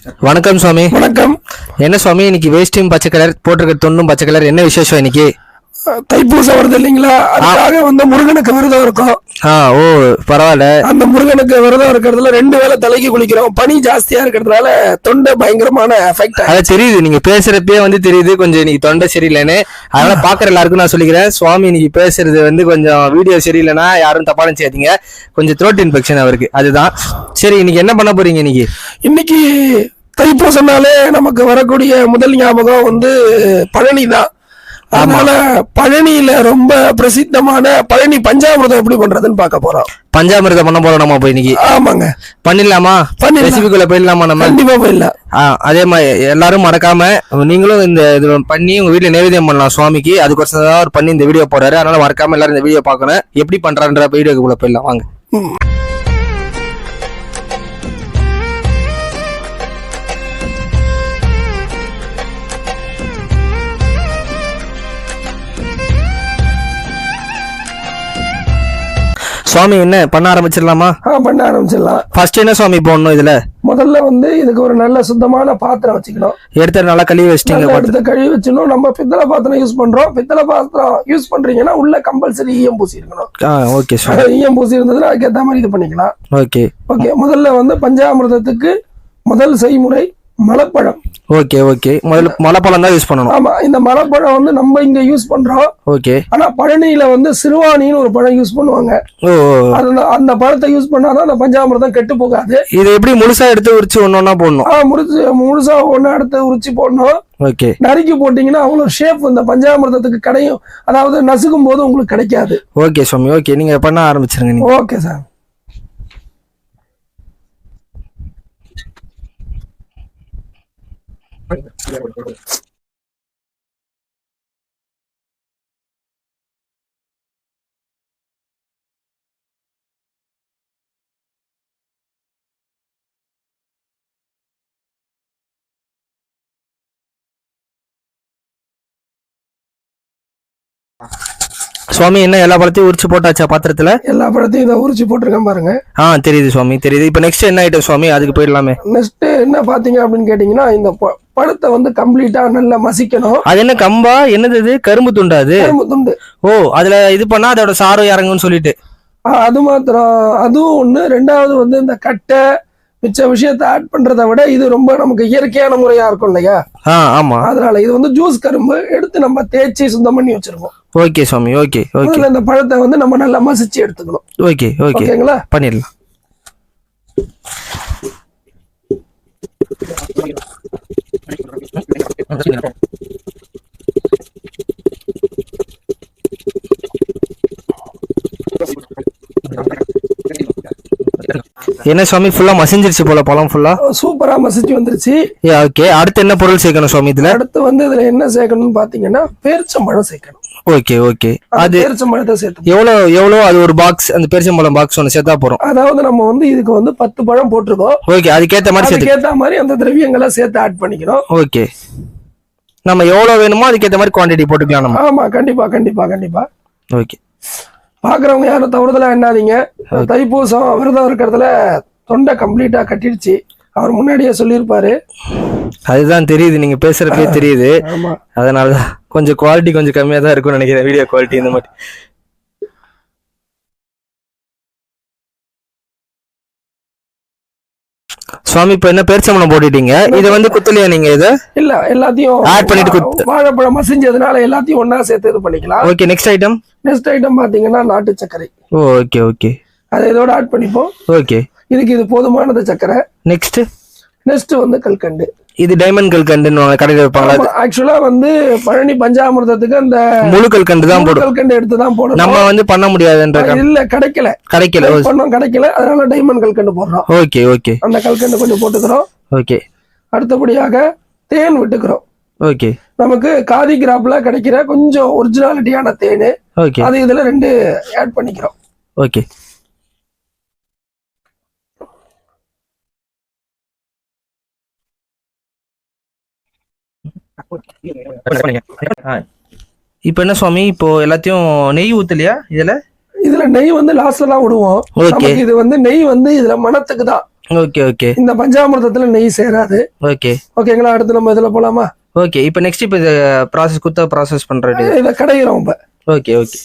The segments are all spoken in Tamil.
வணக்கம் சுவாமி. வணக்கம். என்ன சுவாமி இன்னைக்கு வேஷ்டியும் பச்சை கலர் போட்டிருக்க தொண்ணும் பச்சை கலர், என்ன விசேஷம் இன்னைக்கு? தைப்பூசம் வருது இல்லைங்களா, அதுக்காக முருகனுக்கு விரதம் இருக்கும். ஓ பரவாயில்ல. அந்த முருகனுக்கு விரதம் இருக்கிறதுல 2 வேளை தலைக்கு குளிக்கிறோம். பனி ஜாஸ்தியா இருக்கிறதுனால தொண்டை பயங்கரமான எஃபெக்ட். அது தெரியுது, நீங்க பேசுறப்பே தெரியுது கொஞ்சம் இன்னைக்கு தொண்டை சரியில்லைன்னு. அதனால பாக்குற எல்லாருக்கும் நான் சொல்லிக்கிறேன், சுவாமி இன்னைக்கு பேசுறது கொஞ்சம் வீடியோ சரியில்லைன்னா யாரும் தப்பா நினைச்சாதீங்க. கொஞ்சம் த்ரோட் இன்ஃபெக்ஷன் அவருக்கு, அதுதான். சரி, இன்னைக்கு என்ன பண்ண போறீங்க? இன்னைக்கு தைப்பூசம்னாலே நமக்கு வரக்கூடிய முதல் ஞாபகம் பழனி தான். அதனால பழனியில ரொம்ப பிரசித்தமான பழனி பஞ்சாமிர்தம் எப்படி பண்றதுன்னு பார்க்க போறோம். பஞ்சாமிர்தம் பண்ண போறோம் நம்ம போய் இன்னைக்கு. ஆமாங்க, பண்ணிடலாமா? ரெசிபிக்குள்ள போயிடலாமா நம்ம? கண்டிப்பா போயிடலாம். அதே மாதிரி எல்லாரும் மறக்காம நீங்களும் இந்த இது பண்ணி உங்க வீட்டுல நைவேத்தியம் பண்ணலாம் சுவாமிக்கு. அதுக்கு பண்ணி இந்த வீடியோ போறாரு, அதனால மறக்காம எல்லாரும் இந்த வீடியோ பார்க்கணும். எப்படி பண்றான்ற வீடியோக்குள்ள போயிடலாம் வாங்க. சுவாமி என்ன பண்ண ஆரம்பிச்சிடலாமா? பண்ண ஆரம்பிச்சிடலாம். ஃபர்ஸ்ட் என்ன சுவாமி போடணும் இதுல? முதல்ல இதுக்கு ஒரு நல்ல சுத்தமான பாத்திரம் வச்சுக்கணும். எடுத்து நல்லா கழுவி வச்சிட்டீங்க. எடுத்து கழுவி வச்சுக்கணும். நம்ம பித்தளை பாத்திரம் யூஸ் பண்றோம். பித்தளை பாத்திரம் யூஸ் பண்றீங்கன்னா உள்ள கம்பல்சரி ஈயம் பூசி இருக்கணும். Okay sir. ஈயம் பூசி இருந்ததுன்னா அதுக்கேற்ற மாதிரி இது பண்ணிக்கலாம். Okay okay. முதல்ல பஞ்சாமிர்தத்துக்கு முதல் செய்முறை மலைப்பழம். Okay okay. முதல்ல மலைப்பழம் தான் யூஸ் பண்ணணும். ஆமா, இந்த மலைப்பழம் நம்ம இங்க யூஸ் பண்றோம். ஓகே. ஆனா பழனியில சிறுவாணின்னு ஒரு பழம் யூஸ் பண்ணுவாங்க. அந்த பழத்தை யூஸ் பண்ணாதான் அந்த பஞ்சாமிர்தம் கெட்டு போகாது. இது எப்படி முழுசா எடுத்து உரிச்சு ஒன்னொன்னா போடணும்? முழுசா ஒண்ணு எடுத்து உரிச்சு போடணும். ஓகே. நறுக்கி போட்டீங்கன்னா அவ்வளவு ஷேப் இந்த பஞ்சாமிர்தத்துக்கு கிடையும். அதாவது நசுக்கும் போது உங்களுக்கு கிடைக்காது. ஓகே சுவாமி. ஓகே, நீங்க பண்ண ஆரம்பிச்சிருங்க. Okay sir. சுவாமி என்ன எல்லா பழத்தையும் உரிச்சு போட்டாச்சா பாத்திரத்துல? எல்லா பழத்தையும் இதை உரிச்சு போட்டிருக்கேன் பாருங்க. தெரியுது சுவாமி, தெரியுது. இப்ப நெக்ஸ்ட் என்ன ஐட்டம் சுவாமி? அதுக்கு போயிடலாமே. நெக்ஸ்ட் என்ன பாத்தீங்க அப்படின்னு கேட்டீங்கன்னா, இந்த பழத்தை கம்ப்ளீட்டா நல்லா மசிக்கணும். அது என்ன கம்பா? என்னது இது? கரும்பு துண்டா? அது கரும்பு துண்டு. அதுல இது பண்ணா அதோட சாரம் இறங்கும்னு சொல்லிட்டு அது மாத்திரம். அதுவும் ஒண்ணு. ரெண்டாவது இந்த கட்டை மிச்ச விஷயத்த ஆட் பண்றதை விட இது ரொம்ப நமக்கு இயற்கையான முறையா இருக்கும் இல்லையா? ஆமா. அதனால இது ஜூஸ் கரும்பு எடுத்து நம்ம தேய்ச்சி சுத்தம் பண்ணி வச்சிருக்கோம். ஓகே சுவாமி. Okay okay. இந்த பழத்தை நம்ம நல்லா மசிச்சு எடுத்துக்கணும். Okay okay. ஓகேங்களா? பண்ணிடலாம். என்ன சுவாமி ஃபுல்லா மசிஞ்சிருச்சு போல பழம் ஃபுல்லா? சூப்பரா மசிச்சு வந்துருச்சு. ஓகே. அடுத்து என்ன பொருள் சேர்க்கணும் சுவாமி இதுல? அடுத்து இதுல என்ன சேர்க்கணும்னு பாத்தீங்கன்னா பேரிச்சம்பழம் சேர்க்கணும். Okay okay. அது பேரிச்சம்பழத்தை சேர்த்து எவ்வளவு அது ஒரு பாக்ஸ், அந்த பேரிச்சம்பழம் பாக்ஸ் ஒன்னு சேர்த்தா போறோம். அதாவது நம்ம இதுக்கு 10 பழம் போட்டிருக்கோம். ஓகே. அதுக்கேத்த மாதிரி அந்த திரவியங்களை சேர்த்து ஆட் பண்ணிக்கிறோம். ஓகே. நம்ம எவ்வளவு வேணுமோ அதுக்கேத்த மாதிரி குவாண்டிட்டி போட்டுக்கலாம் நம்ம. ஆமா, கண்டிப்பா கண்டிப்பா கண்டிப்பா. ஓகே. பாக்குறவங்க யாரும் தவறுதலா எண்ணாதீங்க. தைப்பூசம் விரதம் இருக்கிறதுல தொண்டை கம்ப்ளீட்டா கட்டிடுச்சு. அவர் முன்னாடியே சொல்லியிருப்பாரு. அதுதான் தெரியுது, நீங்க பேசுறப்பே தெரியுது. அதனாலதான் கொஞ்சம் குவாலிட்டி கொஞ்சம் கம்மியா தான் இருக்கும்னு நினைக்கிறேன், வீடியோ குவாலிட்டி இந்த மாதிரி. சுவாமி இப்ப என்ன பேரிச்சம்பழம் போட்டுட்டீங்க, இதை குத்தலையா நீங்க? இதை இல்ல, எல்லாத்தையும் ஆட் பண்ணிட்டு வாழைப்பழம் மசிஞ்சதுனால எல்லாத்தையும் ஒன்னா சேர்த்து இது பண்ணிக்கலாம். ஓகே. நெக்ஸ்ட் ஐட்டம் பாத்தீங்கன்னா நாட்டு சர்க்கரை. Okay okay. அதை இதோட ஆட் பண்ணிப்போம். ஓகே. இதுக்கு இது போதுமானது சர்க்கரை. நெக்ஸ்ட் கல்கண்டு. இது டைமண்ட் கல்கண்டுன்னு கடையில் வைப்பாங்க. ஆக்சுவலா பழனி பஞ்சாமிர்தத்துக்கு அந்த முழு கல்கண்டு தான் போடும். கல்கண்டு எடுத்து தான் போடும். நம்ம பண்ண முடியாதுன்ற இல்ல, கிடைக்கல. அதனால டைமண்ட் கல்கண்டு போடுறோம். Okay okay. அந்த கல்கண்டு கொஞ்சம் போட்டுக்கிறோம். ஓகே. அடுத்தபடியாக தேன் விட்டுக்கிறோம். ஓகே. நமக்கு காதி கிராப்ல கிடைக்கிற கொஞ்சம் ஒரிஜினாலிட்டியான தேன். ஓகே. அது இதுல 2 ஆட் பண்ணிக்கிறோம். ஓகே. இப்ப என்ன சுவாமி, இப்போ எல்லாத்தையும் நெய் ஊத்தலையா இதுல? இதுல நெய் வந்து லாஸ்ட்ல தான் விடுவோம். ஓகே. இது வந்து நெய் வந்து இதுல மனத்துக்கு தான். Okay okay. இந்த பஞ்சாமிர்தத்துல நெய் சேராது. ஓகே ஓகேங்களா? அடுத்து நம்ம இதுல போலாமா? ஓகே. இப்போ நெக்ஸ்ட் இப்போ இந்த ப்ராசஸ் பண்றது இதை கடைகிறோம் இப்ப. Okay okay.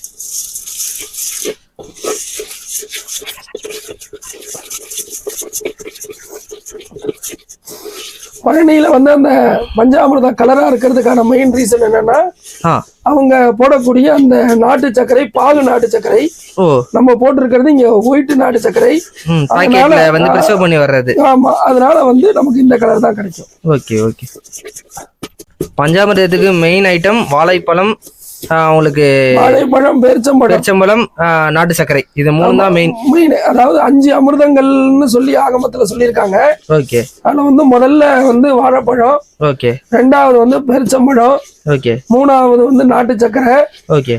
பழனியில வந்து அந்த பஞ்சாமிர்த கலரா இருக்கிறதுக்கான மெயின் ரீசன் என்னன்னா, அவங்க போடக்கூடிய அந்த நாட்டு சர்க்கரை, பாகு நாட்டு சர்க்கரை. நம்ம போட்டிருக்கிறது இங்க ஒயிட் நாட்டு சர்க்கரை. பண்ணி வர்றது. ஆமா, அதனால வந்து நமக்கு இந்த கலர் தான் கிடைக்கும். Okay okay. பஞ்சாமிர்தத்துக்கு மெயின் ஐட்டம் வாழைப்பழம், உங்களுக்கு வாழைப்பழம், பேரிச்சம்பழம், நாட்டு சர்க்கரை, இது 3 தான் மெயின். அதாவது 5 அமிர்தங்கள்னு சொல்லி ஆகமத்துல சொல்லியிருக்காங்க. ஓகே. அதுல வந்து முதல்ல வந்து வாழைப்பழம். ஓகே. 2வது வந்து பேரிச்சம்பழம். ஓகே. 3வது வந்து நாட்டு சர்க்கரை. ஓகே.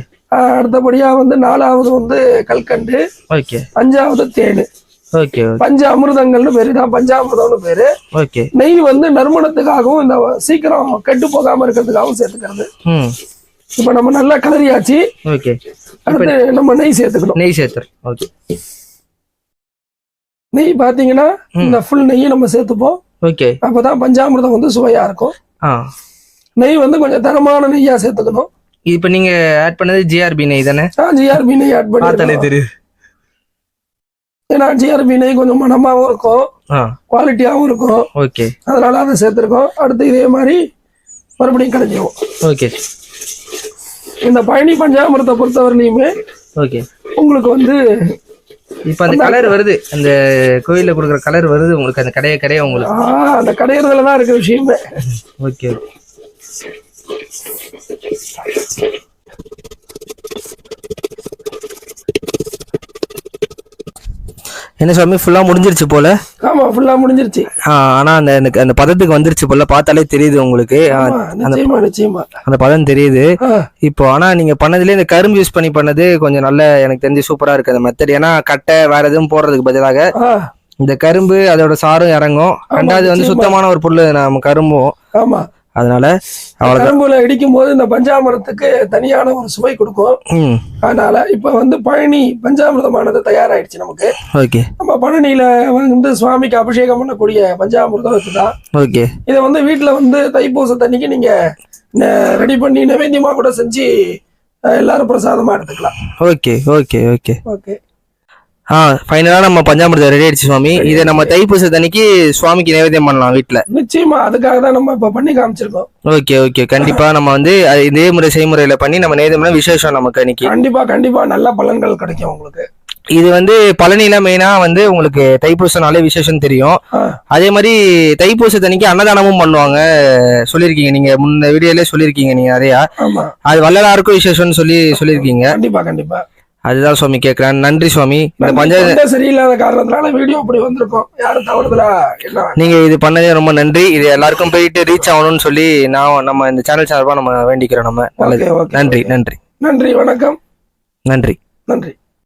அடுத்தபடியா வந்து 4வது வந்து கல்கண்டு. ஓகே. 5வது தேனு. ஓகே. பஞ்ச அமிர்தங்கள்னு பேரு தான், பஞ்சாமிர்தம்னு பேரு. ஓகே. நெய் வந்து நறுமணத்துக்காகவும் இந்த சீக்கிரம் கெட்டு போகாம இருக்கிறதுக்காகவும் சேர்த்துக்கிறது. இப்ப நம்ம நல்லா கலரியாச்சு. ஓகே. அடுத்து நம்ம நெய் சேர்த்துக்கணும். நெய் சேர்த்துறோம். ஓகே. நெய் பாத்தீங்கன்னா இந்த ஃபுல் நெய் நம்ம சேர்த்துப்போம். ஓகே. அப்பதான் பஞ்சாமிர்தம் வந்து சுவையா இருக்கும். நெய் வந்து கொஞ்சம் தரமான நெய்யா சேர்த்துக்கணும். இப்ப நீங்க ஆட் பண்ணது ஜிஆர்பி நெய் தானே? ஜிஆர்பி நெய் ஆட் பண்ணி தெரியுது. ஏன்னா ஜிஆர்பி நெய் கொஞ்சம் மனமாவும் இருக்கும், குவாலிட்டியாவும் இருக்கும். ஓகே. அதனால அதை சேர்த்திருக்கோம். அடுத்து இதே மாதிரி மறுபடியும் கிடைச்சிருவோம். ஓகே. இந்த பழனி பஞ்சாமிர்தத்தை பொறுத்தவரையிலுமே ஓகே உங்களுக்கு வந்து இப்ப அந்த கலர் வருது, அந்த கோயில்ல கொடுக்குற கலர் வருது உங்களுக்கு, அந்த கடைய உங்களுக்கு அந்த கடையிறதுல தான் இருக்க விஷயமே. ஓகே. என்ன சாமி ஃபுல்லா முடிஞ்சிருச்சு போல? ஆமா, ஃபுல்லா முடிஞ்சிருச்சு. ஆனா அந்த பதத்துக்கு வந்துருச்சு போல, பார்த்தாலே தெரியுது உங்களுக்கு. அந்த பதம் தெரியுது இப்போ. ஆனா நீங்க பண்ணதுல இந்த கரும்பு யூஸ் பண்ணி பண்ணது கொஞ்சம் நல்ல, எனக்கு தெரிஞ்சு சூப்பரா இருக்கு அந்த மெத்தட். ஏன்னா கட்டை வேற எதுவும் போடுறதுக்கு பதிலாக இந்த கரும்பு அதோட சாரும் இறங்கும். 2வது வந்து சுத்தமான ஒரு பொருள் நம்ம கரும்பும். ஆமா, அதனால கரும்புல இடிக்கும் போது இந்த பஞ்சாமிரத்துக்கு தனியான ஒரு சுவை கொடுக்கும். அதனால இப்ப வந்து பழனி பஞ்சாமிர்தமானது தயாராயிடுச்சு நமக்கு. ஓகே. நம்ம பழனியில வந்து சுவாமிக்கு அபிஷேகம் பண்ணக்கூடிய பஞ்சாமிர்தம் இதுதான். ஓகே. இதை வந்து வீட்டுல வந்து தைப்பூசத்தன்னைக்கு நீங்க ரெடி பண்ணி நைவேத்தியமா கூட செஞ்சு எல்லாரும் பிரசாதமா எடுத்துக்கலாம். Okay okay okay okay. ஃபைனலா நம்ம பஞ்சாமிர்தம் ரெடி ஆயிடுச்சு சுவாமி. இதை நம்ம தைப்பூசத்தன்னைக்கு சுவாமிக்கு நைவேத்தியம் பண்ணலாம் வீட்டுல. நிச்சயமா, அதுக்காக தான் நம்ம இப்ப பண்ணி காமிச்சிருக்கோம். Okay okay. கண்டிப்பா நம்ம வந்து இதே செய்முறையில பண்ணி நம்ம நைவேத்தியம் விசேஷம் நமக்கு அன்னைக்கு. கண்டிப்பா நல்ல பலன்கள் கிடைக்கும் உங்களுக்கு. இது வந்து பழனியில மெயினா வந்து உங்களுக்கு தைப்பூசனாலே விசேஷம் தெரியும். அதே மாதிரி தைப்பூசத்தன்னைக்கு அன்னதானமும் பண்ணுவாங்க சொல்லிருக்கீங்க நீங்க, முன்ன வீடியோல சொல்லிருக்கீங்க நீங்க நிறையா. அது வள்ளலாருக்கும் விசேஷம்னு சொல்லிருக்கீங்க. கண்டிப்பா. அதுதான் சுவாமி கேட்கிறேன். நன்றி சுவாமி. சரியில்லாத காரணத்தினால வீடியோ அப்படி வந்திருக்கும், யாரும் தவறுதலா நீங்க இது பண்ணதே ரொம்ப நன்றி. இது எல்லாருக்கும் போயிட்டு ரீச் ஆகணும்னு சொல்லி நம்ம இந்த சேனல் சார்பா நம்ம வேண்டிக்கிறோம். நம்ம நன்றி. நன்றி. வணக்கம். நன்றி.